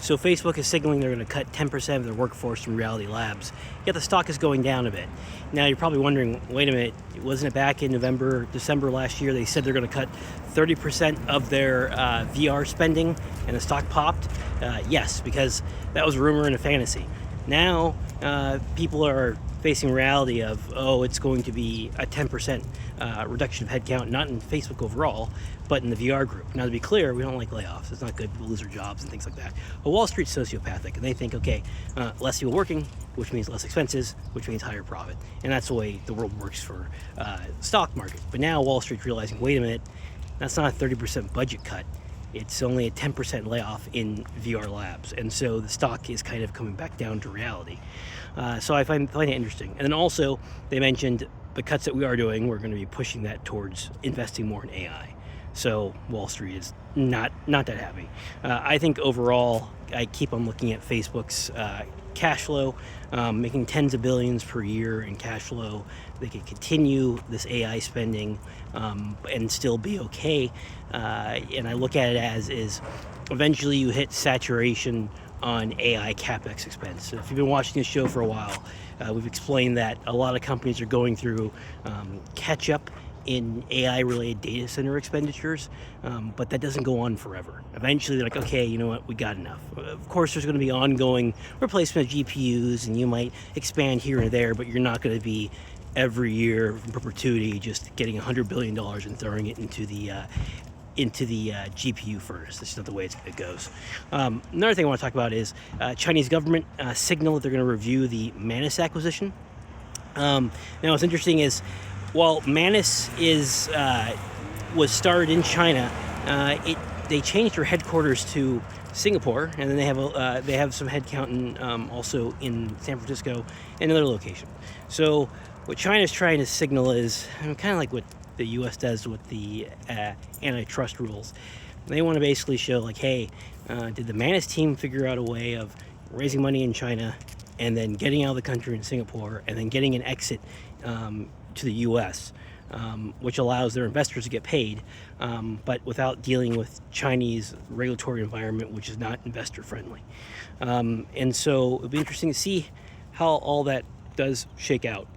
So Facebook is signaling they're going to cut 10% of their workforce from Reality Labs, yet the stock is going down a bit. Now you're probably wondering, wait a minute, wasn't it back in November, December last year they said they're going to cut 30% of their VR spending and the stock popped? Yes, because that was a rumor and a fantasy. Now people are facing reality of, oh, it's going to be a 10% reduction of headcount, not in Facebook overall, but in the VR group. Now, to be clear, we don't like layoffs. It's not good. We'll lose our jobs and things like that. But Wall Street's sociopathic, and they think, okay, less people working, which means less expenses, which means higher profit. And that's the way the world works for stock market. But now Wall Street's realizing, wait a minute, that's not a 30% budget cut. It's only a 10% layoff in VR labs. And so the stock is kind of coming back down to reality. So I find it interesting. And then also, they mentioned the cuts that we are doing, we're going to be pushing that towards investing more in AI. So Wall Street is not that happy. I think overall, I keep on looking at Facebook's cash flow, making tens of billions per year in cash flow. They could continue this AI spending and still be okay. And I look at it as is eventually you hit saturation on AI capex expense. So if you've been watching this show for a while, we've explained that a lot of companies are going through catch up in AI-related data center expenditures, but that doesn't go on forever. Eventually, they're like, okay, you know what, we got enough. Of course, there's going to be ongoing replacement of GPUs, and you might expand here and there, but you're not going to be every year in perpetuity just getting $100 billion and throwing it into the GPU furnace. That's not the way it goes. Another thing I want to talk about is Chinese government signaled that they're going to review the Manus acquisition. Now, what's interesting is, while Manus was started in China, they changed their headquarters to Singapore, and then they have some headcount also in San Francisco and another location. So what China's trying to signal is kind of like what the U.S. does with the antitrust rules. They want to basically show, like, hey, did the Manus team figure out a way of raising money in China and then getting out of the country in Singapore and then getting an exit to the U.S., which allows their investors to get paid, but without dealing with Chinese regulatory environment, which is not investor friendly. And so it'll be interesting to see how all that does shake out.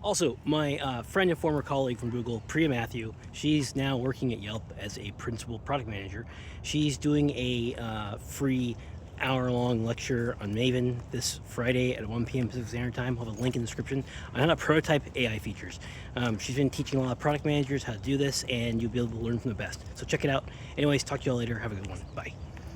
Also, my friend and former colleague from Google, Priya Matthew, she's now working at Yelp as a principal product manager. She's doing a free hour-long lecture on Maven this Friday at 1 p.m. Pacific Standard Time. I'll have a link in the description on how to prototype AI features. She's been teaching a lot of product managers how to do this, and you'll be able to learn from the best. So check it out. Anyways, talk to y'all later. Have a good one. Bye.